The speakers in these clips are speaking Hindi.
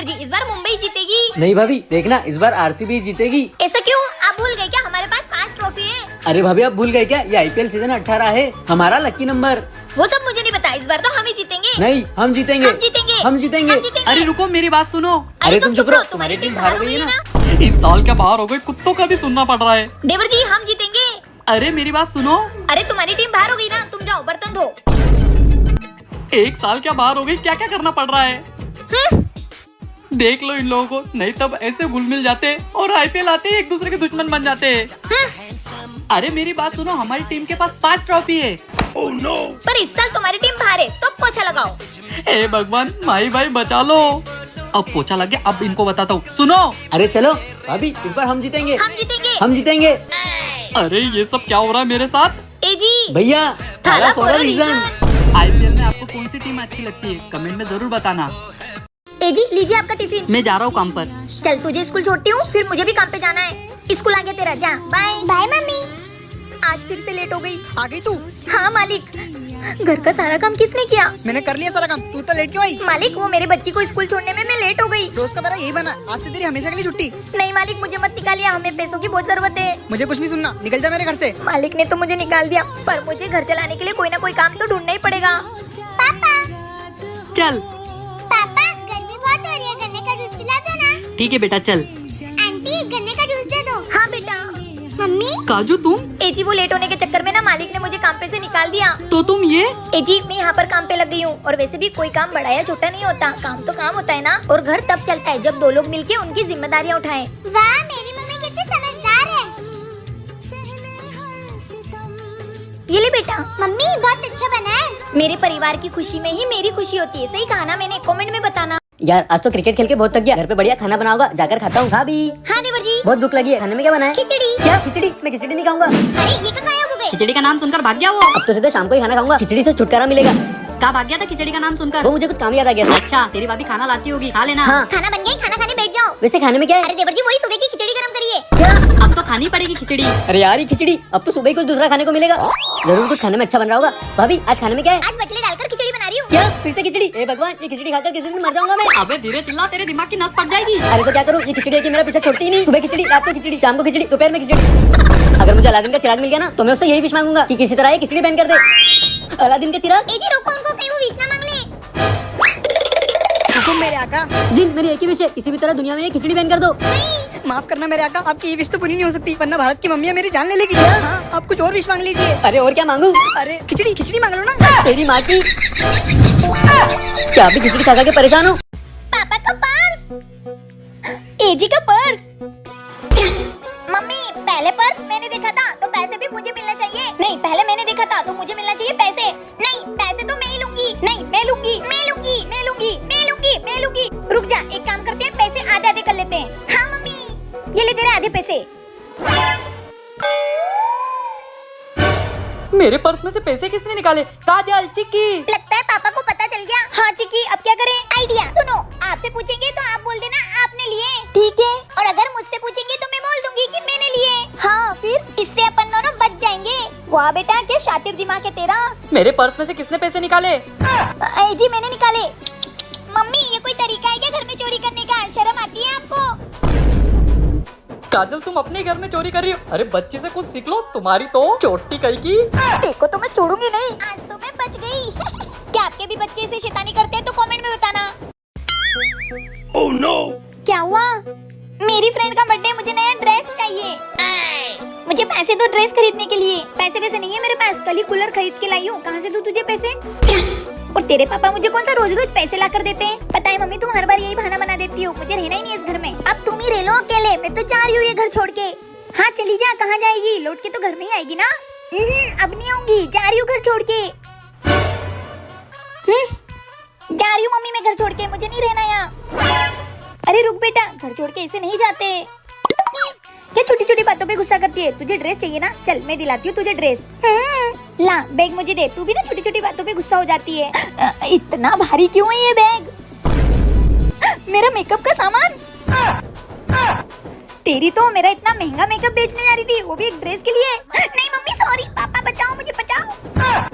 देवर जी, इस बार मुंबई जीतेगी। नहीं भाभी, देखना इस बार आरसीबी जीतेगी। ऐसा क्यों? आप भूल गए क्या हमारे पास 5 ट्रॉफी है? अरे भाभी, आप भूल गए क्या? ये आईपीएल सीजन 18 है, हमारा लकी नंबर। वो सब मुझे नहीं पता, इस बार तो हम ही जीतेंगे। नहीं, हम जीतेंगे, हम जीतेंगे, हम जीतेंगे। हम जीतेंगे। अरे रुको, मेरी बात सुनो। अरे तुम चुप रहो, तुम्हारी टीम बाहर हो गई है ना। इस साल क्या बाहर हो गई, कुत्तों का भी सुनना पड़ रहा है। देवर जी, हम जीतेंगे। अरे मेरी बात सुनो। अरे तुम्हारी टीम बाहर हो गई ना, तुम जाओ बर्तन धो। एक साल क्या बाहर हो गई, क्या क्या करना पड़ रहा है। देख लो इन लोगों को, नहीं तब ऐसे घुल मिल जाते और आईपीएल आते ही एक दूसरे के दुश्मन बन जाते। अरे मेरी बात सुनो, हमारी टीम के पास 5 ट्रॉफी है। Oh no! पर इस साल तुम्हारी टीम बाहर है, तो पोछा लगाओ। हे भगवान, माई भाई बचा लो। अब पोछा लग गया, अब इनको बताता हूँ, सुनो। अरे चलो भाभी, इस बार हम जीतेंगे, हम जीतेंगे, हम जीतेंगे। अरे ये सब क्या हो रहा है मेरे साथ। ए जी, भैया, थाला फॉर अ रीजन। आईपीएल में आपको कौन सी टीम अच्छी लगती है, कमेंट में जरूर बताना। ए जी, लीजिए आपका टिफिन। मैं जा रहा हूँ काम पर। चल, तुझे स्कूल छोड़ती हूँ, फिर मुझे भी काम पे जाना है। स्कूल आ गया तेरा, जा। Bye bye mummy. आज फिर से लेट हो गई। आ गई तू? हाँ मालिक, घर का सारा काम किसने किया? मैंने कर लिया सारा काम, तू तो लेट क्यों आई? मालिक, वो मेरे बच्ची को स्कूल छोड़ने में मैं लेट हो गई। रोज का तरह यही बना, आज से तेरी हमेशा के लिए छुट्टी। नहीं मालिक, मुझे मत निकालिए, हमें पैसों की बहुत जरूरत है। मुझे कुछ नहीं सुनना, निकल जा मेरे घर से। मालिक ने तो मुझे निकाल दिया, पर मुझे घर चलाने के लिए कोई ना कोई काम तो ढूंढना ही पड़ेगा। पापा, चल पापा, गर्मी बहुत हो रही है, गन्ने का जूस पिला दो ना। ठीक है बेटा, चल। आंटी, गन्ने का जूस दे दो। हाँ बेटा। मम्मी, काजू तुम? ए जी, वो लेट होने के चक्कर में ना मालिक ने मुझे काम पे से निकाल दिया। तो तुम ये? ए जी, मैं यहाँ पर काम पे लग गई हूँ, और वैसे भी कोई काम बड़ा या छोटा नहीं होता, काम तो काम होता है ना। और घर तब चलता है जब 2 लोग मिलके उनकी जिम्मेदारियाँ उठाएं। वाह, मेरी मम्मी कितनी समझदार है। ये ले बेटा। मम्मी, बहुत अच्छा बना है। मेरे परिवार की खुशी में ही मेरी खुशी होती है, सही कहा ना मैंने? कमेंट में बताना। यार, आज तो क्रिकेट खेल के बहुत थक गया, घर पे बढ़िया खाना बनाऊंगा, जाकर खाता हूँ। भाभी, हाँ देवर जी। बहुत भूख लगी है, खाने में क्या बना है? खिचड़ी। क्या खिचड़ी? मैं खिचड़ी नहीं खाऊंगा। अरे ये कहाँ गायब हो गए? खिचड़ी का नाम सुनकर भाग गया वो। अब तो सीधे शाम को ही खाना खाऊंगा, खिचड़ी से छुटकारा मिलेगा। कहाँ भाग गया था खिचड़ी का नाम सुनकर? वो मुझे कुछ काम याद आ गया था। अच्छा, तेरी भाभी खाना लाती होगी, खा लेना। हाँ। खाना बन गया, खाना खाने बैठ जाओ। वैसे खाने में क्या है? अरे देवर जी, वही सुबह की खिचड़ी गरम करिए। क्या? अब तो खानी पड़ेगी खिचड़ी। अरे यार, ये खिचड़ी अब तो सुबह ही कुछ दूसरा खाने को मिलेगा। जरूर कुछ खाने में अच्छा बन रहा होगा। भाभी, आज खाने में क्या है? आज बटले डालकर खिचड़ी बना रही हूँ। क्या? फिर से खिचड़ी? ए भगवान, ये खिचड़ी खाकर किसी दिन मर जाऊंगा मैं। अबे धीरे चिल्ला, तेरे दिमाग की नस फट जाएगी। अरे तो क्या करूँ, ये खिचड़ी है कि मेरा पीछा छोड़ती ही नहीं। सुबह खिचड़ी, रात को खिचड़ी, शाम को खिचड़ी, दोपहर में खिचड़ी। अगर मुझे अलादीन का चिराग मिल गया ना, तो मैं उससे यही विश मांगूंगा कि किसी तरह ये खिचड़ी बैन कर दे। अलादीन का चिराग। ए जी, रोको उनको, कहीं वो विश ना मांग ले। हुकुम मेरे आका। जिन, मेरी एक ही विश है, किसी भी तरह दुनिया में ये खिचड़ी बैन कर दो। माफ करना मेरे आका, आपकी ये विश तो पूरी नहीं हो सकती, वरना भारत की मम्मी मेरी जान ले लेगी। हाँ, आप कुछ और विश मांग लीजिए। अरे और क्या मांगू? अरे खिचड़ी, खिचड़ी मांग लो ना। तेरी माँ की। क्या आप भी खिचड़ी खा खा के परेशान हो? पापा का पर्स। ए जी का पर्स। मम्मी, पहले पर्स मैंने देखा था, तो पैसे भी मुझे मिलना चाहिए। नहीं, पहले मैंने देखा था, तो मुझे मिलना चाहिए पैसे। नहीं, पैसे तो मैं ही लूंगी। नहीं, मैं लूंगी, मैं लूंगी, मैं लूंगी, मैं लूंगी, मैं लूंगी। रुक जा, एक काम करते हैं, पैसे आधे आधे कर लेते हैं। हाँ मम्मी, ये ले तेरे आधे पैसे। मेरे पर्स में से पैसे किसने निकाले? काजल, चिक्की। लगता है पापा को पता चल गया। हाँ चिक्की, अब क्या करें? आइडिया सुनो, आपसे पूछेंगे तो आप बोल देना आपने लिए, ठीक है? और अगर मुझसे पूछेंगे तो मैं बोल दूंगी कि मैंने लिए। हाँ, फिर इससे अपन दोनों बच जाएंगे। वाह बेटा, क्या शातिर दिमाग है तेरा। मेरे पर्स में से किसने पैसे निकाले? ए जी, मैंने निकाले। मम्मी, ये कोई तरीका है क्या घर में चोरी करने का? शर्म आती है आपको? काजल, तुम अपने घर में चोरी कर रही हो? अरे बच्ची से कुछ सीख लो, तुम्हारी तो चोटी कहीं की। देखो तो मैं छोड़ूंगी नहीं, आज तो मैं बच गई। क्या आपके भी बच्चे ऐसे शैतानी करते हैं तो कमेंट में बताना। Oh no! क्या हुआ? मेरी फ्रेंड का बर्थडे, मुझे नया ड्रेस चाहिए। मुझे पैसे दो ड्रेस खरीदने के लिए। पैसे वैसे नहीं है मेरे पास, कल ही कूलर खरीद के लाई हूँ, कहाँ से दूँ तुझे पैसे? और तेरे पापा मुझे कौन सा रोज रोज पैसे ला कर देते हैं? पता है मम्मी, तुम हर बार यही बहाना बना देती हो, मुझे रहना ही नहीं है इस घर में। अब तुम ही रह लो अकेले, मैं तो जा रही हूँ ये घर छोड़ के। हाँ चली जा, कहाँ जाएगी? लौट के तो घर में ही आएगी ना। अब नहीं आऊंगी, जा रही हूँ घर छोड़ के। जा रही हूँ मम्मी, मैं घर छोड़ के, मुझे नहीं रहना यहाँ। अरे रुक बेटा, घर छोड़ के ऐसे नहीं जाते। क्या छोटी छोटी बातों पे गुस्सा करती है? तुझे ड्रेस चाहिए ना, चल मैं दिलाती हूँ तुझे ड्रेस। ला बैग मुझे दे। तू भी ना छोटी छोटी बातों पे गुस्सा हो जाती है। इतना भारी क्यों है ये बैग? मेरा मेकअप का सामान। तेरी तो मेरा इतना महंगा मेकअप बेचने जा रही थी, वो भी एक ड्रेस के लिए। नहीं मम्मी सॉरी, पापा बचाओ मुझे, बचाओ।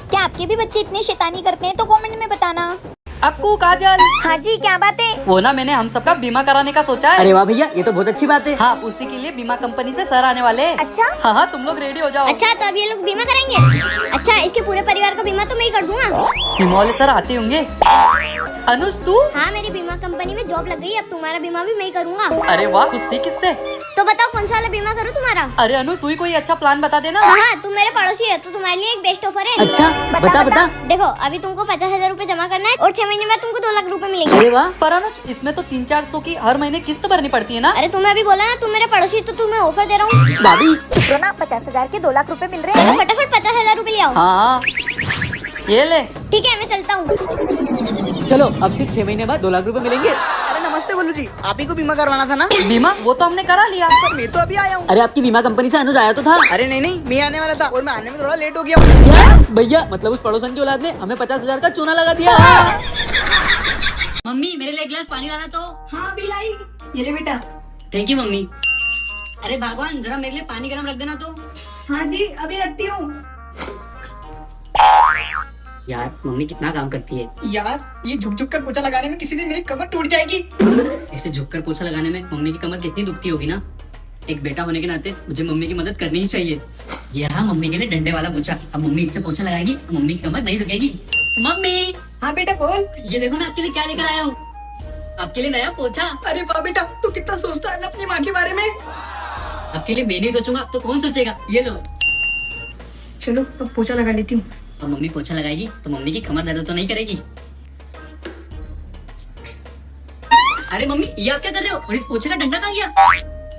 क्या आपके भी बच्चे इतने शैतानी करते हैं तो कमेंट में बताना। अक्कू काजल, हाँ जी, क्या बात है? वो ना मैंने हम सबका बीमा कराने का सोचा है। अरे वाह भैया, ये तो बहुत अच्छी बात है। हाँ, उसी के लिए बीमा कंपनी से सर आने वाले हैं। अच्छा। हाँ हाँ, तुम लोग रेडी हो जाओ। अच्छा, तो अब ये लोग बीमा करेंगे? अच्छा, इसके पूरे परिवार का बीमा तो मैं ही कर दूंगा। हिमालय सर आते होंगे। अनुज तू? हाँ, मेरी बीमा कंपनी में जॉब लग गई, अब तुम्हारा बीमा भी मैं ही करूंगा। अरे वाह, खुशी किससे? तो बताओ कौन सा वाला बीमा करूँ तुम्हारा? अरे अनुज, तू ही कोई अच्छा प्लान बता देना। हाँ, तुम मेरे पड़ोसी है तो तुम्हारे लिए एक बेस्ट ऑफर है। अच्छा, बता। देखो, अभी तुमको 50,000 रूपए जमा करना है और 6 महीने में तुमको 2 लाख रूपए मिलेंगे। अरे वाह, पर अनुज, इसमें तो 300-400 की हर महीने किस्त भरनी पड़ती है ना। अरे तुम्हें अभी बोला ना तुम मेरे पड़ोसी, तो तुम्हें ऑफर दे रहा हूँ। भाभी। चुप रहो ना, 50,000 के 2 लाख रुपए मिल रहे हैं। चलो फटाफट 50,000 रूपए ले आओ। हाँ, ये ले। ठीक है, मैं चलता हूँ। चलो, अब सिर्फ 6 महीने बाद 2 लाख रुपए मिलेंगे। अरे नमस्ते गोलू जी, आप ही को बीमा करवाना था ना? बीमा वो तो हमने करा लिया। पर मैं तो अभी आया हूँ। अरे आपकी बीमा कंपनी से अनुज आया तो था। अरे नहीं, मैं आने वाला था और मैं आने में थोड़ा लेट हो गया हूँ। क्या भैया, मतलब उस पड़ोसन की औलाद ने हमें 50,000 का चूना लगा दिया। मम्मी, मेरे लिए एक गिलास पानी लाना तो। हाँ अभी लाई। ये ले बेटा। Thank you mummy. अरे भगवान, जरा मेरे लिए पानी गर्म रख देना तो। हाँ जी, अभी रखती हूँ। यार, मम्मी कितना काम करती है। यार, ये झुक कर पोछा लगाने में किसी दिन मेरी कमर टूट जाएगी। ऐसे झुककर पोछा लगाने में मम्मी की कमर कितनी दुखती होगी ना। एक बेटा होने के नाते मुझे मम्मी की मदद करनी ही चाहिए। ये रहा मम्मी के लिए डंडे वाला पोछा। अब मम्मी इससे पोछा लगाएगी तो मम्मी की कमर नहीं रुकेगी। मम्मी, हाँ बेटा बोल। ये देखो ना, आपके लिए क्या लेकर आया हूँ। आपके लिए नया पोछा। अरे वाह बेटा, तू कितना सोचता है ना अपनी माँ के बारे में। आपके लिए मैं नहीं सोचूंगा तो कौन सोचेगा। ये लो। चलो अब पोछा लगा लेती हूँ। और मम्मी पोछा लगाएगी तो मम्मी की कमर दर्द तो नहीं करेगी। अरे मम्मी, ये आप क्या कर रहे हो? और इस पोछे का डंडा कहाँ गया?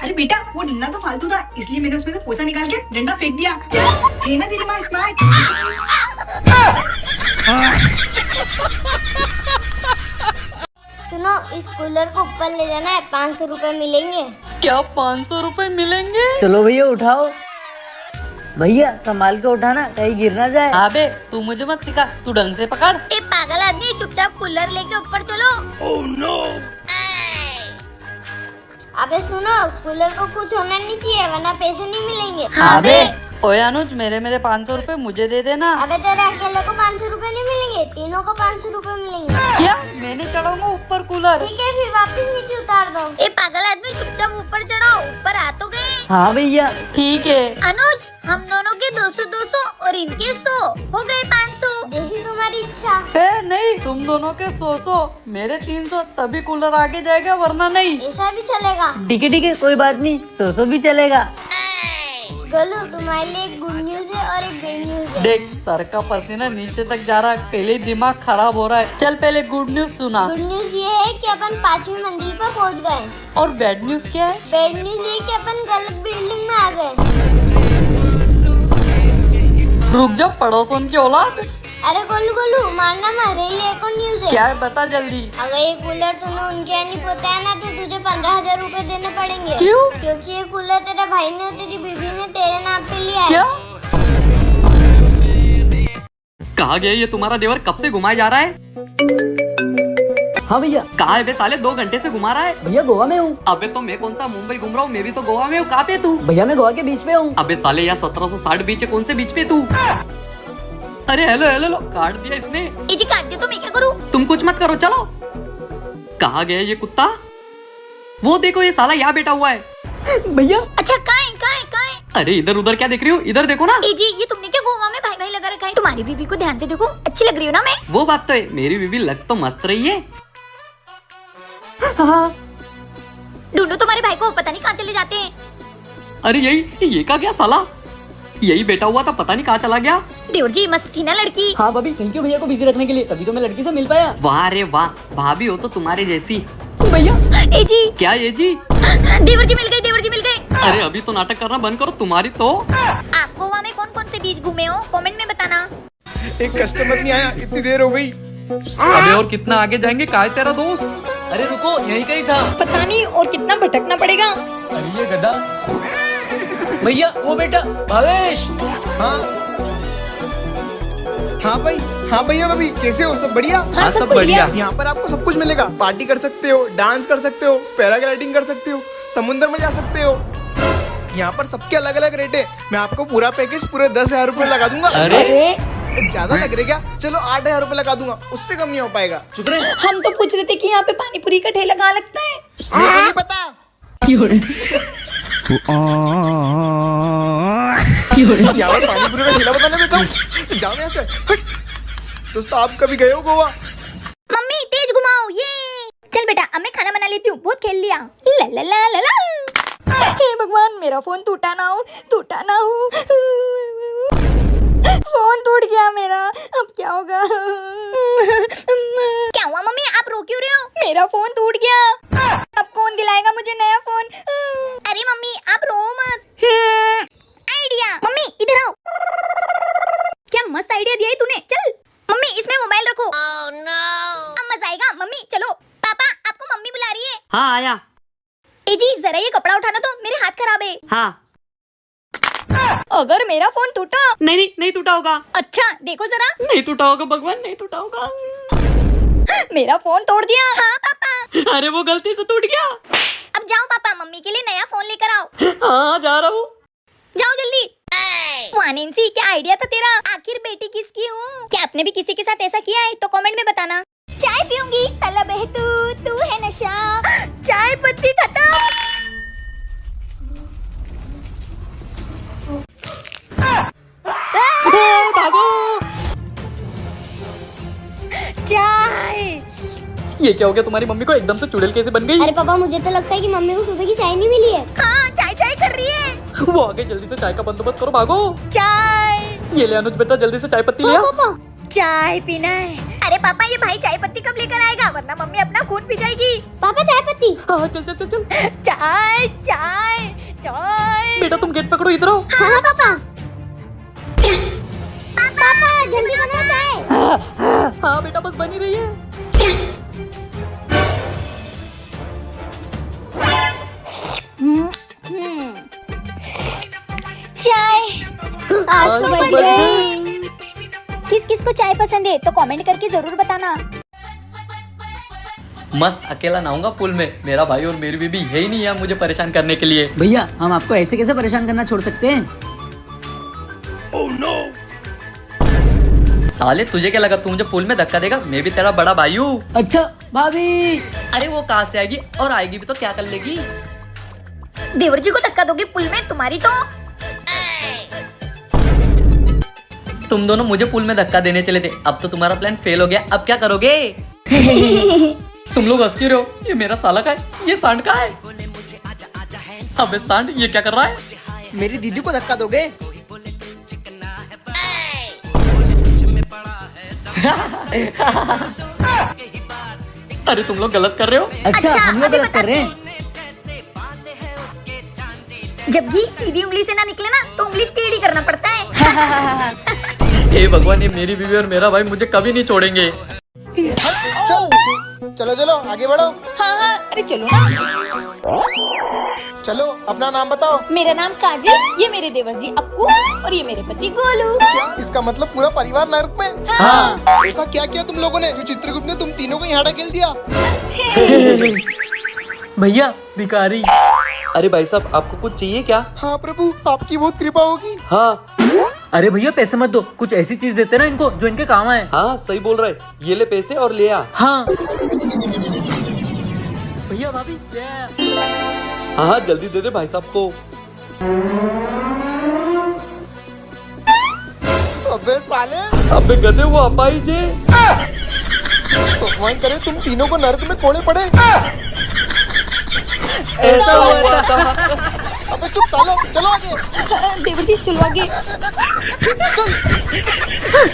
अरे बेटा, वो डंडा तो फालतू था, इसलिए मैंने उसमें से पोछा निकाल के डंडा फेंक दिया। है ना तेरी माँ स्मार्ट? सुनो, इस कूलर को ऊपर ले जाना है, 500 रूपए मिलेंगे। क्या 500 रुपए मिलेंगे? चलो भैया, उठाओ। भैया, संभाल के उठाना, कहीं गिर ना जाए। अबे तू मुझे मत सिखा, तू ढंग से पकड़। ए पागल आदमी, चुपचाप कूलर लेके ऊपर चलो। Oh no! अबे सुनो, कूलर को कुछ होना नहीं चाहिए वरना पैसे नहीं मिलेंगे। अबे ओए अनुज, मेरे 500 रुपए मुझे दे देना। अबे तेरे अकेले को 500 रूपए नहीं मिलेंगे, तीनों को 500 रूपए मिलेंगे। क्या? मैंने चढ़ाऊंगा ऊपर कूलर। ठीक है, फिर वापस नीचे उतार दो। ए पागल आदमी, चुपचाप ऊपर चढ़ाओ। ऊपर आ तो गए। हाँ भैया। ठीक है। अनुज, हम दोनों के 200 और इनके 100 हो गए 500। जैसी तुम्हारी इच्छा। नहीं, तुम दोनों के 100, मेरे 300, तभी कूलर आगे जाएगा वरना नहीं। ऐसा भी चलेगा। ठीक है, कोई बात नहीं, 100 भी चलेगा। गोलू, तुम्हारे लिए एक गुड न्यूज है और एक बैड न्यूज है। देख, सर का पसीना नीचे तक जा रहा है, पहले ही दिमाग खराब हो रहा है। चल पहले गुड न्यूज सुना। गुड न्यूज ये है कि अपन 5वीं मंजिल पर पहुंच गए। और बैड न्यूज क्या है? बैड न्यूज ये कि अपन गलत बिल्डिंग में आ गए। रुक जा, पड़ोसन की औलाद। अरे गोलू मारना मत, ये एक और न्यूज है। क्या है, बता जल्दी। अगर ये कूलर तूने उनके यहाँ नहीं पहुँचाया ना तो तुझे 15,000 रूपए देने पड़ेंगे। क्यों? क्योंकि ये कूलर तेरे भाई ने और तेरी बीवी ने तेरे नाम पे लिया है। क्या? कहा गया ये तुम्हारा देवर कब से घुमाया जा रहा है? हाँ भैया। कहा है बे साले, 2 घंटे से घुमा रहा है। भैया, गोवा में हूँ। अबे तो मैं कौन सा मुंबई घूम रहा हूँ, मैं भी तो गोवा में हूँ। कहाँ पे तू? भैया, मैं गोवा के बीच पे हूँ। अबे साले, यहाँ 1760 बीच है, कौन से बीच पे तू? अरे हेलो, काट दिया इसने। ए जी, काट दिया तो मैं क्या करूँ? तुम कुछ मत करो, चलो। कहाँ गया ये कुत्ता? वो देखो, ये साला यहाँ बैठा हुआ है। भैया। अच्छा, कहाँ है? अरे इधर उधर क्या देख रही हो? इधर देखो ना। ए जी, ये तुमने क्या गोवा में भाई लगा रखा है? तुम्हारी बीवी को ध्यान से देखो, अच्छी लग रही हो ना मैं? वो बात तो है, मेरी बीवी लग तो मस्त रही है। हाँ। ढूंढो तुम्हारे भाई को, पता नहीं कहाँ चले जाते हैं। अरे ये क्या गया साला? यही बैठा हुआ था, पता नहीं कहाँ चला गया। देवर जी, मस्त थी ना लड़की? हाँ भाभी, थैंक यू भैया को बिजी रखने के लिए, तभी तो मैं लड़की से मिल पाया। वाह रे वाह, भाभी हो तो तुम्हारे जैसी। भैया। ए जी। क्या ये जी? देवर जी मिल गए। अरे अभी तो नाटक करना बंद करो, तुम्हारी तो। आप गोवा में कौन से बीच घूमे हो? कमेंट में बताना। एक कस्टमर नहीं आया, इतनी देर हो गई। अबे और कितना आगे जाएंगे? कहाँ है तेरा दोस्त? अरे रुको, यही कहीं था। पता नहीं और कितना भटकना पड़ेगा। अरे ये गधा। भैया, वो बेटा भावेश। हाँ भैया भाभी, कैसे हो? सब बढ़िया? हाँ, सब बढ़िया। यहाँ पर आपको सब कुछ मिलेगा। पार्टी कर सकते हो, डांस कर सकते हो, पैराग्लाइडिंग कर सकते हो, समुद्र में जा सकते हो। यहाँ पर सबके अलग अलग रेट है। मैं आपको पूरा पैकेज पूरे 10,000 रुपए लगा दूंगा। अरे ज्यादा लग रहे क्या? चलो 8,000 रुपए लगा दूंगा, उससे कम नहीं हो पाएगा। चुप रहे। हम तो पूछ रहे थे कि यहाँ पे पानी पूरी का ठेला कहाँ लगता है। मेरे को नहीं पता। यहाँ पर पानी पूरी का ठेला बताने बेटा हूँ। जाओ यहाँ से, हट। दोस्तों आप कभी गए हो गोवा? मम्मी तेज घुमाओ, ये चल बेटा अब मैं खाना बना लेती हूँ, बहुत खेल लिया। ला ला ला ला ला। हे भगवान मेरा फोन टूटा ना हो, टूटा ना हो। फोन टूट गया मेरा, अब क्या होगा? क्या हुआ मम्मी, आप रो क्यों रहे हो? मेरा फोन टूट गया, अब कौन दिलाएगा मुझे नया फोन? अरे मम्मी आप रो मत। आइडिया, मम्मी इधर आओ। क्या मस्त आइडिया दिया है तूने, चल मम्मी इसमें मोबाइल रखो। अब मजा आएगा। मम्मी चलो, पापा आपको मम्मी बुला रही है। हाँ आया। ए जी जरा ये कपड़ा उठाना, तो मेरे हाथ खराब है। हाँ। अगर मेरा फोन टूटा? नहीं टूटा होगा। अच्छा देखो जरा। नहीं टूटा होगा भगवान, नहीं टूटा होगा। मेरा फोन तोड़ दिया। हाँ पापा। अरे वो गलती से टूट गया। अब जाओ पापा मम्मी के लिए नया फोन लेकर आओ। हाँ जा रहा हूँ। जाओ जल्दी। वाह नैन्सी क्या आइडिया था तेरा। आखिर बेटी किसकी हूँ? क्या आपने भी किसी के साथ ऐसा किया है तो कमेंट में बताना। चाय पीऊंगी, तलब है तू है नशा, चाय पत्ती खत्म। भागो। चाय। ये क्या हो गया तुम्हारी मम्मी को एकदम से चुड़ैल कैसे बन गई? अरे पापा मुझे तो लगता है कि मम्मी को सुबह की चाय नहीं मिली है। हाँ चाय चाय कर रही है। वो आगे जल्दी से चाय का बंदोबस्त करो, भागो। चाय। ये ले अनुज बेटा जल्दी से चाय पत्ती ले आ। पापा चाय पीना है। अरे पापा ये भाई चाय पत्ती कब लेकर आएगा, वरना मम्मी अपना खून पी जाएगी। पापा चाय पत्ती। हाँ चल चल चल चल। चाय चाय चाय। बेटा तुम गेट पकड़ो, इधर आओ। हाँ पापा। पापा जल्दी बनाओ चाय। हाँ बेटा बस बनी रही है। चाय आज तो बन गई। किस किस को चाय पसंद है तो कमेंट करके जरूर बताना। मस्त अकेला नहाऊंगा पूल में, मेरा भाई और मेरी बीबी है ही नहीं है मुझे परेशान करने के लिए। भैया हम आपको ऐसे कैसे परेशान करना छोड़ सकते हैं? Oh no! साले तुझे क्या लगा तू मुझे पूल में धक्का देगा? मैं भी तेरा बड़ा भाई हूँ। अच्छा भाभी। अरे वो कहाँ से आएगी, और आएगी भी तो क्या कर लेगी? देवर जी को धक्का दोगे पुल में, तुम्हारी तो। तुम दोनों मुझे पूल में धक्का देने चले थे, अब तो तुम्हारा प्लान फेल हो गया, अब क्या करोगे? तुम लोग हंस क्यों रहे हो? ये मेरा साला का है, ये सांड का है। अबे सांड ये क्या कर रहा है? मेरी दीदी को धक्का दोगे? अरे तुम लोग गलत कर रहे हो। अच्छा हम लोग अभी गलत कर रहे हैं। जब घी सीधी उंगली से ना निकले ना तो उंगली टेढ़ी करना पड़ता है। हे भगवान ये मेरी बीवी और मेरा भाई मुझे कभी नहीं छोड़ेंगे। चल चलो चलो आगे बढ़ो। हाँ अरे चलो ना। चलो अपना नाम बताओ। मेरा नाम काजल, ये मेरे देवर जी अक्कू और ये मेरे पति गोलू। क्या इसका मतलब पूरा परिवार नरक में? हाँ। ऐसा क्या किया तुम लोगों ने जो चित्रगुप्त ने तुम तीनों को यहाँ ढकेल दिया? भैया भिखारी। अरे भाई साहब आपको कुछ चाहिए क्या? हाँ प्रभु आपकी बहुत कृपा होगी। हाँ। अरे भैया पैसे मत दो, कुछ ऐसी चीज देते ना इनको जो इनके काम आए। हाँ सही बोल रहा है, ये ले पैसे और ले आ। हाँ भैया भाभी ले आया। हाँ जल्दी दे दे भाई साहब को। अबे साले, अबे गधे वो अपाई जे। भगवान करे तुम तीनों को नरक में कोड़े पड़े। ऐसा हुआ था। अबे चुप सालो, चलो आगे। देवर जी चलो आगे। चल।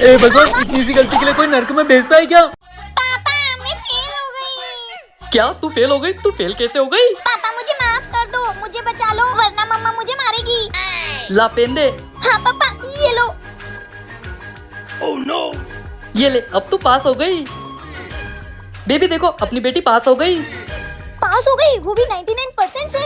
ए भगवान इतनी सी गलती के लिए कोई नरक में भेजता है क्या? पापा मैं फेल हो गई। क्या तू फेल हो गई? तू फेल कैसे हो गई? पापा मुझे माफ कर दो, मुझे बचा लो वरना मम्मा मुझे मारेगी। ला पेन दे। हाँ पापा ये लो। Oh no! ये ले, अब तू पास हो गई। बेबी देखो अपनी बेटी पास हो गई। पास हो गई, वो भी 99% से।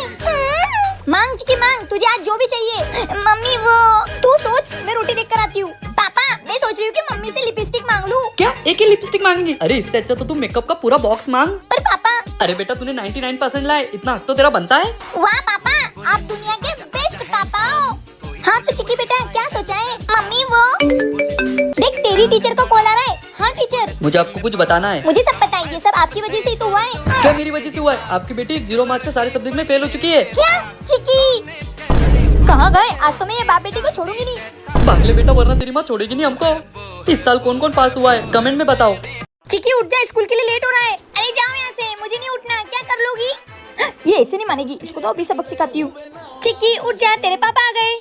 मांग चिकी मांग, तुझे आज जो भी चाहिए। मम्मी वो तू सोच, मैं रोटी देख कर आती हूँ। पापा मैं सोच रही हूँ कि मम्मी से लिपस्टिक मांग लूँ। क्या एक ही लिपस्टिक मांगेंगी? अरे इससे अच्छा तो तू मेकअप का पूरा बॉक्स मांग। पर पापा। अरे बेटा तूने 99% लाए, इतना हक तो तेरा बनता है। वाह पापा आप दुनिया के बेस्ट पापा हो। हाँ तो चिकी बेटा क्या सोचा है? मम्मी वो देख तेरी टीचर का कॉल आ रहा है। हाँ टीचर, मुझे आपको कुछ बताना है। मुझे सब पता है, ये सब आपकी वजह से ही तो हुआ है। क्या मेरी वजह से हुआ है? आपकी बेटी 0 मार्क्स से सारे सब्जेक्ट में फेल हो चुकी है। क्या चिकी कहाँ गए? आज तो मैं ये बाप बेटी को छोड़ूंगी नहीं। भाग ले बेटा, वरना तेरी माँ छोड़ेगी नहीं हमको। इस साल कौन कौन पास हुआ है कमेंट में बताओ। चिकी उठ जा, स्कूल के लिए लेट हो रहा है। अरे जाओ यहाँ से, मुझे नहीं उठना। क्या कर लोगी? ये ऐसे नहीं मानेगी, इसको तो अभी सबक सिखाती हूँ। चिकी उठ जा, तेरे पापा आ गए।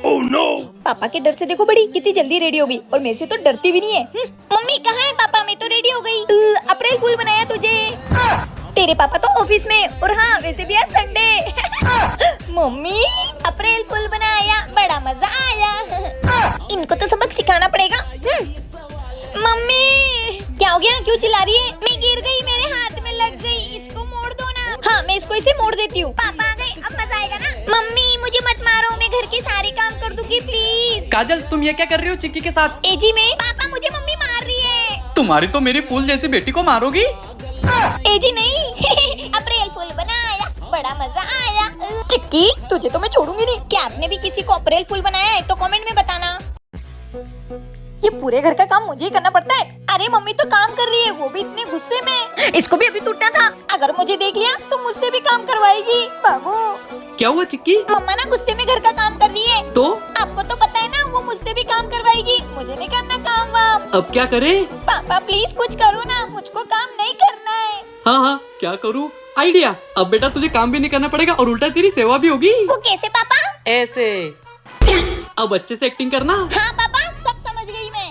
Oh no! पापा के डर से देखो बड़ी कितनी जल्दी रेडी हो गई, और मेरे से तो डरती भी नहीं है। मम्मी कहाँ है? पापा मैं तो रेडी हो गई। अप्रैल फूल बनाया तुझे? तेरे पापा तो ऑफिस में, और हाँ वैसे भी आज संडे। मम्मी अप्रैल फूल बनाया, बड़ा मजा आया। इनको तो सबक सिखाना पड़ेगा। मम्मी क्या हो गया? क्यों चिल्ला रही है? मैं गिर गई, मेरे हाथ में लग गई, इसको मोड़ दो ना। हाँ मैं इसको इसे मोड़ देती हूँ। पापा आ गए, अब मजा आएगा ना। मम्मी मुझे मत मारो, मैं घर के सारे काम कर दूंगी प्लीज। काजल तुम ये क्या कर रही हो चिक्की के साथ? एजी में पापा मुझे मम्मी मार रही है। तुम्हारी तो मेरी फूल जैसी बेटी को मारोगी। एजी नहीं। अप्रैल फूल बनाया, बड़ा मजा आया। चिक्की तुझे तो मैं छोड़ूंगी नहीं। क्या आपने भी किसी को अप्रैल फूल बनाया है तो कमेंट में बताना। ये पूरे घर का काम मुझे ही करना पड़ता है। अरे मम्मी तो काम कर रही है, वो भी इतने गुस्से में। इसको भी अभी टूटना था। अगर मुझे देख लिया तो मुझसे भी काम करवाएगी। भागो। क्या हुआ चिक्की? मम्मा ना गुस्से में घर का काम कर रही है। तो आपको तो पता है ना, वो मुझसे भी काम करवाएगी। मुझे नहीं करना काम वाम। अब क्या करे? पापा प्लीज कुछ करो ना, मुझको काम नहीं करना है। हाँ हाँ क्या करूँ? आइडिया। अब बेटा तुझे काम भी नहीं करना पड़ेगा और उल्टा तेरी सेवा भी होगी। वो कैसे पापा? ऐसे। अब अच्छे से एक्टिंग करना। हाँ पापा सब समझ गई मैं।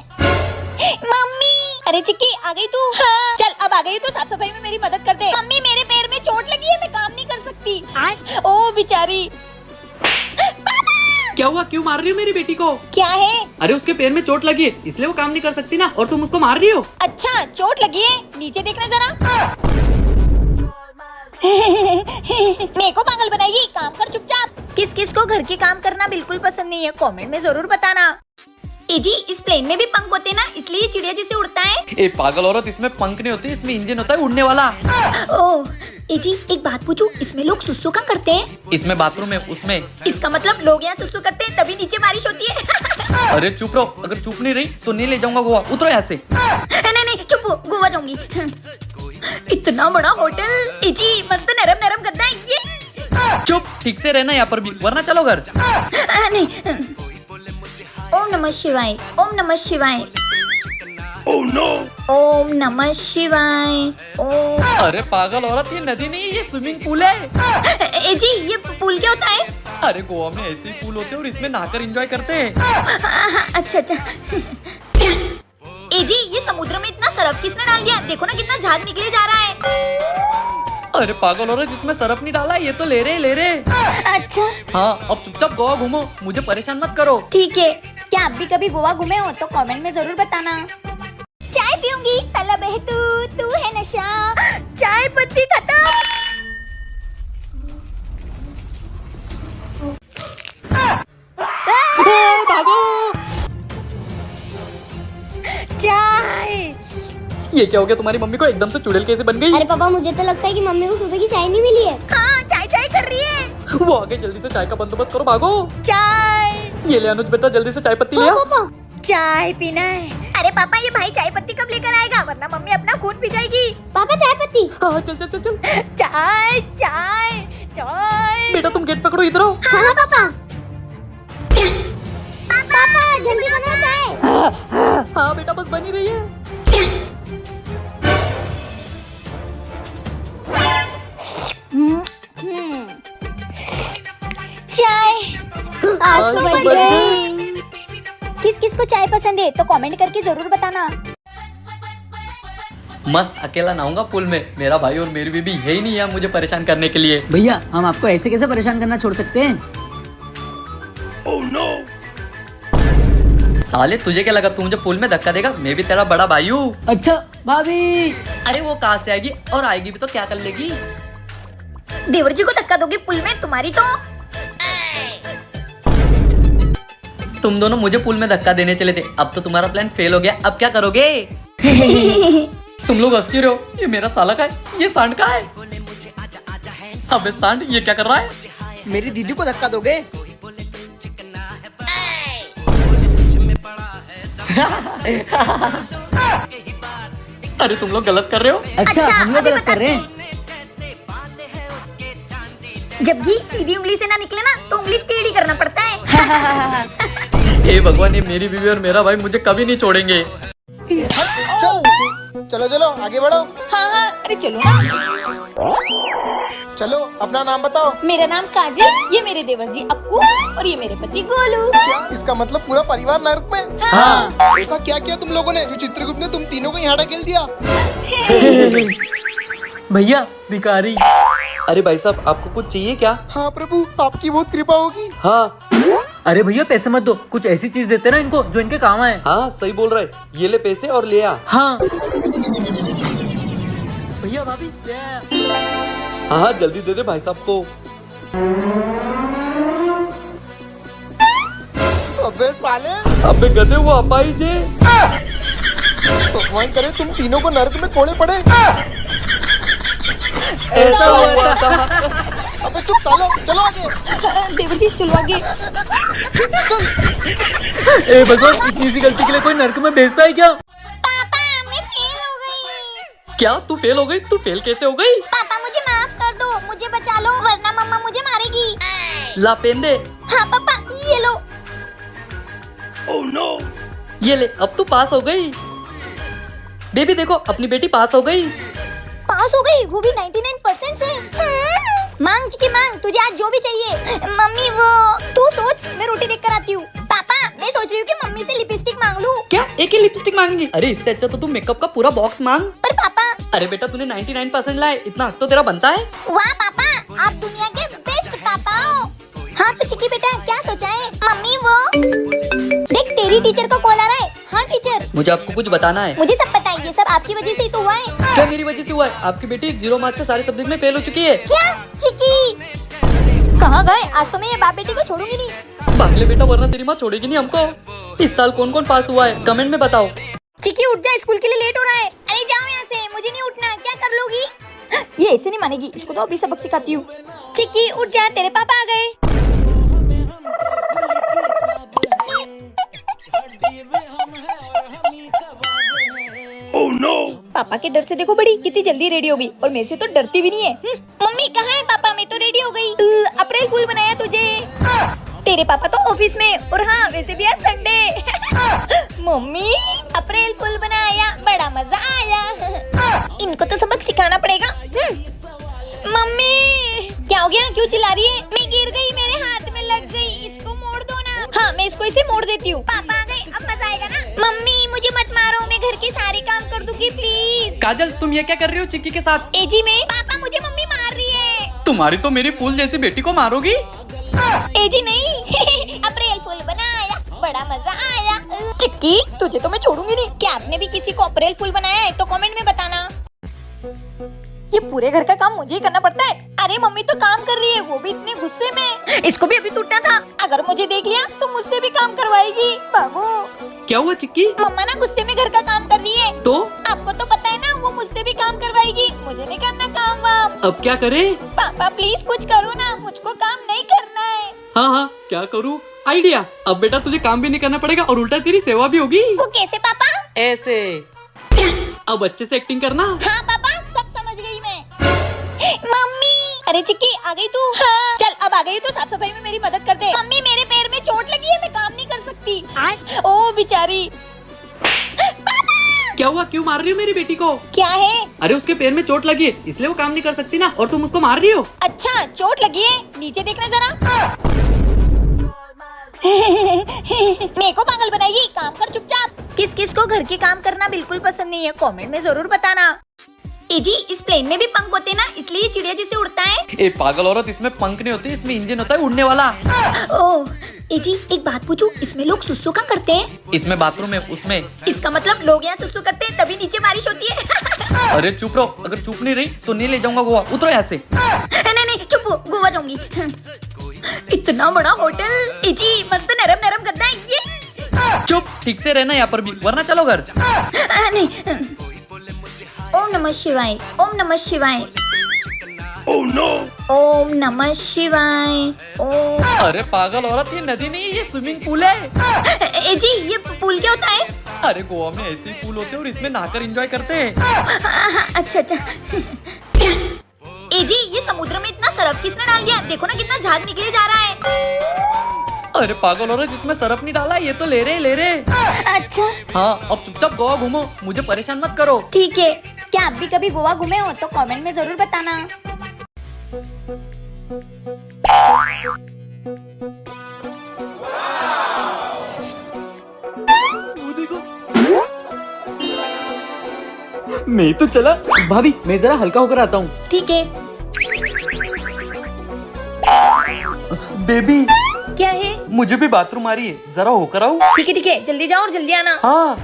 मम्मी अरे चिक्की आ गई तू? हाँ। चल अब आ गई तो साफ सफाई में मेरी मदद कर दे। मम्मी मेरे पैर में चोट लगी है, मैं काम नहीं कर सकती। ओ बेचारी। क्या हुआ? क्यों मार रही हो मेरी बेटी को? क्या है? अरे उसके पैर में चोट लगी है, इसलिए वो काम नहीं कर सकती ना, और तुम उसको मार रही हो। अच्छा चोट लगी है, नीचे देखना जरा। मेरे को पागल बनाएगी, काम कर चुपचाप। किस किस को घर के काम करना बिल्कुल पसंद नहीं है कमेंट में जरूर बताना। जी इस प्लेन में भी पंख होते ना, इसलिए चिड़िया जैसे उड़ता है। ए पागल औरत, इसमें पंख नहीं होते, इसमें इंजन होता है उड़ने वाला। ओह जी एक बात पूछूं, इसमें लोग सुसु कहाँ करते हैं? इसमें बाथरूम है, उसमें। इसका मतलब लोग यहाँ सुसु करते हैं तभी नीचे बारिश होती है। अरे चुप रहो, अगर चुप नहीं रही तो नहीं ले जाऊंगा गोवा। उतरो यहाँ से। नहीं नहीं चुप हो, गोवा जाऊंगी। इतना बड़ा होटल। जी मस्त नरम नरम गद्दा है ये। चुप, ठीक से रहना यहाँ पर भी, वरना चलो घर। नहीं। ओम नमः शिवाय, ओम नमः शिवाय, Oh no! ओम नमः शिवाय। ओम। अरे पागल औरत, ये नदी नहीं है, ये स्विमिंग पूल है। जी ये पूल क्या होता है? अरे गोवा में ऐसे ही पूल होते हैं और इसमें नहाकर एंजॉय करते हैं। अच्छा अच्छा। जी ये समुद्र में इतना सरफ किसने डाल दिया? देखो ना कितना झाग निकले जा रहा है। अरे पागल औरत, इसमें सरफ नहीं डाला, ये तो ले रहे। अच्छा हाँ अब चुपचाप गोवा घूमो, मुझे परेशान मत करो। ठीक है। क्या आप भी कभी गोवा घूमे हो तो कमेंट में जरूर बताना। चाय पीऊंगी, तलब है तू है नशा, चाय पत्ती खत्म। भागो। चाय। ये क्या हो गया तुम्हारी मम्मी को? एकदम से चुड़ैल कैसे बन गई? अरे पापा मुझे तो लगता है कि मम्मी को सुबह की चाय नहीं मिली है। हाँ चाय चाय कर रही है। वो आगे, जल्दी से चाय का बंदोबस्त करो, भागो। चाय। ये ले अनुज बेटा, जल्दी से चाय पत्ती ले आओ। पापा चाय पीना है। अरे पापा ये भाई चाय पत्ती कब लेकर आएगा, वरना मम्मी अपना खून पी जाएगी। पापा चाय पत्ती। हाँ चल चल चल चल। चाय चाय चाय। बेटा तुम गेट पकड़ो, इधर आओ। हाँ पापा। पापा जल्दी बनाओ चाय। हाँ बेटा बस बनी रही है। चाय आज तो बन गई। किस किस को चाय पसंद है तो कमेंट करके जरूर बताना। मस्त अकेला नहाऊंगा पूल में, मेरा भाई और मेरी बीबी है ही नहीं है मुझे परेशान करने के लिए। भैया हम आपको ऐसे कैसे परेशान करना छोड़ सकते हैं? Oh no! साले तुझे क्या लगा तू मुझे पूल में धक्का देगा? मैं भी तेरा बड़ा भाई हूँ। अच्छा भाभी। अरे वो कहाँ से आएगी, और आएगी भी तो क्या कर लेगी? देवर जी को धक्का दोगे पुल में? तुम्हारी तो। तुम दोनों मुझे पूल में धक्का देने चले थे, अब तो तुम्हारा प्लान फेल हो गया, अब क्या करोगे? तुम लोग हंस क्यों रहे हो? ये मेरा साला का है, ये सांड का है। अबे सांड, ये क्या कर रहा है? मेरी दीदी को धक्का दोगे? अरे तुम लोग गलत कर रहे हो। अच्छा हम लोग अभी गलत कर रहे हैं। जब घी सीधी उंगली से ना निकले ना तो उंगली टेढ़ी करना पड़ता है। हे भगवान, ये मेरी बीवी और मेरा भाई मुझे कभी नहीं छोड़ेंगे। चल चलो चलो आगे बढ़ो। हाँ, अरे चलो ना। चलो अपना नाम बताओ। मेरा नाम काजल, ये मेरे देवर जी अक्कू और ये मेरे पति गोलू। क्या इसका मतलब पूरा परिवार नरक में? हाँ। ऐसा क्या किया तुम लोगों ने जो चित्रगुप्त ने तुम तीनों को यहाँ ढकेल दिया? भैया भिखारी। अरे भाई साहब, आपको कुछ चाहिए क्या? हाँ प्रभु, आपकी बहुत कृपा होगी। हाँ। अरे भैया पैसे मत दो, कुछ ऐसी चीज देते ना इनको जो इनके काम आए। हाँ सही बोल रहा है, ये ले पैसे और ले आ। हाँ भैया भाभी ले आया। हाँ जल्दी दे दे भाई साहब को। अबे साले, अबे गधे, वो अपाई जे। भगवान करे तुम तीनों को नरक में कोड़े पड़े। ऐसा हुआ था। अबे चुप सालो, चलो आगे। देवर जी चलो आगे। चल। ए भगवान, इतनी सी गलती के लिए कोई नरक में भेजता है क्या? पापा मैं फेल हो गई। क्या तू फेल हो गई? तू फेल कैसे हो गई? पापा मुझे माफ कर दो, मुझे बचा लो वरना मम्मा मुझे मारेगी। ला पेन दे। हाँ पापा ये लो। Oh no! ये ले, अब तू पास हो गई। बेबी देखो, अपनी बेटी पास हो गई। पास हो गई, वो भी 99% से। हाँ। मांग चिकी मांग, तुझे आज जो भी चाहिए। मम्मी वो तू सोच, मैं रोटी देख कर आती हूँ। पापा मैं सोच रही हूँ कि मम्मी से लिपस्टिक मांग लूँ। क्या एक ही लिपस्टिक मांगेंगी? अरे इससे अच्छा तो तू मेकअप का पूरा बॉक्स मांग। पर पापा। अरे बेटा, तूने 99% लाए, इतना हक तो तेरा बनता है। वाह पापा, आप दुनिया के बेस्ट पापा हो। हाँ तो चिकी बेटा क्या सोचा है? मम्मी वो देख, तेरी टीचर का कॉल आ रहा है। हाँ टीचर, मुझे आपको कुछ बताना है। मुझे सब पता है, ये सब आपकी वजह से ही तो हुआ है। क्या मेरी वजह से हुआ है? आपकी बेटी 0 मार्क्स से सारे सब्जेक्ट में फेल हो चुकी है। क्या चिकी? कहाँ गए? आज तो मैं ये बाप बेटी को छोड़ूंगी नहीं। भाग ले बेटा, वरना तेरी माँ छोड़ेगी नहीं हमको। इस साल कौन कौन पास हुआ है कमेंट में बताओ। चिकी उठ जा, स्कूल के लिए लेट हो रहा है। अरे जाओ यहाँ से, मुझे नहीं उठना। क्या कर लोगी? ये ऐसे नहीं मानेगी, इसको तो अभी सबक सिखाती हूँ। चिकी उठ जा, तेरे पापा आ गए। Oh no! पापा के डर से देखो बड़ी कितनी जल्दी रेडी हो गई, और मेरे से तो डरती भी नहीं है। मम्मी कहाँ है? पापा मैं तो रेडी हो गई। अप्रैल फूल बनाया तुझे? तेरे पापा तो ऑफिस में, और हाँ वैसे भी आज संडे। मम्मी अप्रैल फूल बनाया, बड़ा मजा आया। इनको तो सबक सिखाना पड़ेगा। मम्मी क्या हो गया? क्यों चिल्ला रही है? मैं गिर गई, मेरे हाथ में लग गई, इसको मोड़ दो ना। हाँ मैं इसको इसे मोड़ देती हूँ। पापा आ गए, अब मजा आएगा ना। मम्मी मुझे मत मारो, मैं घर के सारे काम कर दूंगी प्लीज। काजल, तुम ये क्या कर रही हो चिक्की के साथ? एजी में पापा मुझे मम्मी मार रही है। तुम्हारी तो मेरी फूल जैसी बेटी को मारोगी। एजी नहीं। अप्रैल फूल बनाया, बड़ा मजा आया। चिक्की तुझे तो मैं छोड़ूंगी नहीं। क्या आपने भी किसी को अप्रैल फूल बनाया है तो कमेंट में बताना। ये पूरे घर का काम मुझे ही करना पड़ता है। अरे मम्मी तो काम कर रही है, वो भी इतने गुस्से में। इसको भी अभी टूटना था। अगर मुझे देख लिया तो मुझसे भी काम करवाएगी। भागो। क्या हुआ चिक्की? मम्मा ना गुस्से में घर का काम कर रही है। तो आपको तो पता है ना, वो मुझसे भी काम करवाएगी। मुझे नहीं करना काम वाम। अब क्या करे? पापा प्लीज कुछ करो ना, मुझको काम नहीं करना है। हाँ हाँ क्या करूँ? आइडिया। अब बेटा तुझे काम भी नहीं करना पड़ेगा और उल्टा तेरी सेवा भी होगी। वो कैसे पापा? ऐसे। अब अच्छे से एक्टिंग करना। हाँ पापा सब समझ गई मैं। मम्मी अरे चिक्की आ गई तू? हाँ। चल अब आ गई तो साफ सफाई में मेरी मदद कर दे। मम्मी मेरे पैर में चोट लगी है, मैं काम नहीं कर सकती। ओ बेचारी। क्या हुआ? क्यों मार रही हो मेरी बेटी को? क्या है? अरे उसके पैर में चोट लगी है, इसलिए वो काम नहीं कर सकती ना, और तुम उसको मार रही हो। अच्छा चोट लगी है, नीचे देखना जरा। मेरे को पागल बनाएगी, काम कर चुपचाप। किस किस को घर के काम करना बिल्कुल पसंद नहीं है, कमेंट में जरूर बताना। जी इस प्लेन में भी पंख होते ना, इसलिए चिड़िया जैसे उड़ता है। ए पागल औरत, इसमें पंख नहीं होते, इसमें इंजन होता है उड़ने वाला। ओह जी एक बात पूछूं, इसमें लोग सुसु कहाँ करते हैं? इसमें बाथरूम है, उसमें। इसका मतलब लोग यहाँ सुसु करते हैं तभी नीचे बारिश होती है। अरे चुप रहो, अगर चुप नहीं रही तो नहीं ले जाऊंगा गोवा। उतरो यहाँ से। नहीं नहीं चुप हो, गोवा जाऊंगी। इतना बड़ा होटल। जी मस्त नरम नरम गद्दा है ये। चुप, ठीक से रहना यहाँ पर भी, वरना चलो घर। नहीं। ओम नमः शिवाय, ओम नमः शिवाय। Oh no! ओम नमः शिवाय। ओम। अरे पागल औरत, ये नदी नहीं है, ये स्विमिंग पूल है। ए जी, ये पूल क्या होता है? अरे गोवा में ऐसे ही पूल होते हैं और इसमें नहाकर एंजॉय करते हैं। अच्छा अच्छा। ए जी, ये समुद्र में इतना सरफ किसने डाल दिया? देखो ना कितना झाग निकले जा रहा है। अरे पागल औरत, इसमें सरफ नहीं डाला, ये तो ले रहे। अच्छा हाँ, अब चुपचाप गोवा घूमो, मुझे परेशान मत करो। ठीक है। क्या आप भी कभी गोवा घूमे हो तो कमेंट में जरूर बताना। मैं तो चला। भाभी, मैं जरा हल्का होकर आता हूँ। ठीक है। बेबी, क्या है? मुझे भी बाथरूम आ रही है, जरा होकर आओ। ठीक है, जल्दी जाओ और जल्दी आना। हाँ।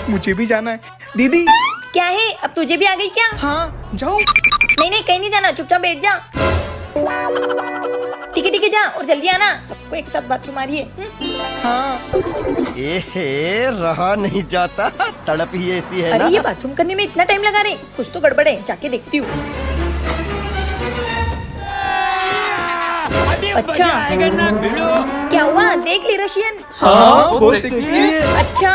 मुझे भी जाना है दीदी। क्या है? अब तुझे भी आ गई क्या? हाँ जाओ। नहीं कहीं नहीं जाना, चुपचाप बैठ जा। ठीक है जा और जल्दी आना, सबको एक साथ बाथरूम आ रही है। हाँ। ए रहा नहीं जाता, तड़प ही ऐसी है अरे ना। ये बाथरूम करने में इतना टाइम लगा रहे, कुछ तो गड़बड़ है, जाके देखती हूँ। अच्छा क्या हुआ? देख ली रशियन? हाँ बहुत सेक्सी है। अच्छा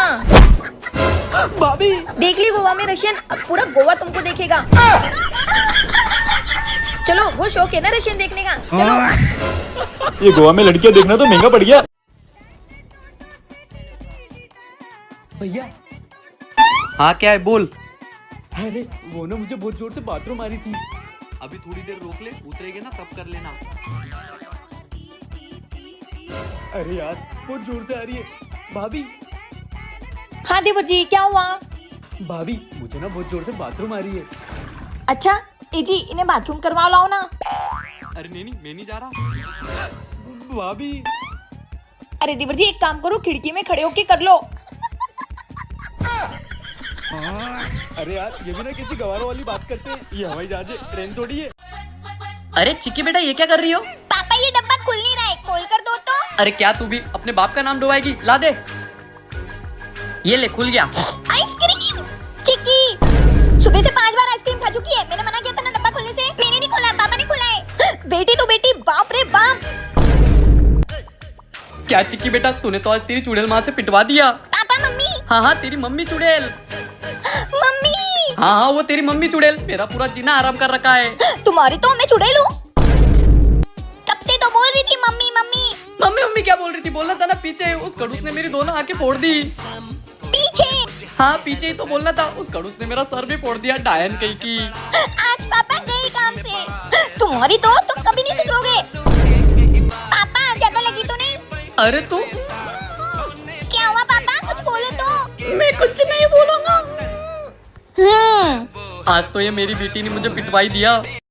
भाभी, देख ली गोवा में रशियन, अब पूरा गोवा तुमको देखेगा। चलो, वो शौक है ना रशियन देखने का, चलो। ये गोवा में लड़कियां देखना तो महंगा पड़ गया। भैया। हाँ क्या है, बोल। अरे वो ना मुझे बहुत जोर से बाथरूम आ रही थी। अभी थोड़ी देर रोक ले, उतरेगे ना तब कर लेना। अरे यार बहुत जोर से आ रही है। भाभी, हाँ देवर जी, क्या हुआ? भाभी मुझे ना बहुत जोर से बाथरूम आ रही है। अच्छा ए जी, इन्हें बाथरूम करवा लाओ ना। अरे नहीं मैं नहीं जा रहा। भाभी। अरे देवर जी, एक काम करो, खिड़की में खड़े होके कर लो। अरे यार ये भी ना किसी गवारों वाली बात करते हैं, ये हवाई जहाज है, ट्रेन थोड़ी है। अरे चिक्की बेटा, ये क्या कर रही हो? पापा ये डब्बा खुल नहीं रहा है, खोल कर दो तो। अरे क्या तू भी अपने बाप का नाम डुबाएगी? ला दे। ये ले, खुल गया। आइसक्रीम। चिक्की सुबह से 5 बार आइसक्रीम खा चुकी है, मैंने मना किया था ना डब्बा खोलने से। मैंने नहीं खोला, पापा ने खोला है। बेटी तो बेटी, बाप रे बाप। क्या चिक्की बेटा, तूने तो आज तेरी चुड़ैल माँ से पिटवा दिया। Papa mummy. हाँ तेरी मम्मी चुड़ैल। मम्मी। हाँ वो तेरी मम्मी चुड़ैल, मेरा पूरा जीना आराम कर रखा है। तुम्हारी तो मैं चुड़ैल हूँ। कब से तो बोल रही थी मम्मी मम्मी। मम्मी मम्मी क्या बोल रही थी? बोलना था ना पीछे, उस खड़ूस ने मेरी दोनों आंखें फोड़ दी। पीछे? हाँ पीछे ही तो बोलना था, उस खड़ूस ने मेरा सर भी फोड़ दिया, डायन कहीं की। आज पापा गए काम से। तुम्हारी तो तुम कभी नहीं सुधरोगे। पापा ज्यादा लगी तो नहीं? अरे तू। क्या हुआ पापा, कुछ बोलो तो। मैं कुछ नहीं बोलूंगा। आज तो ये मेरी बेटी ने मुझे पिटवाई दिया।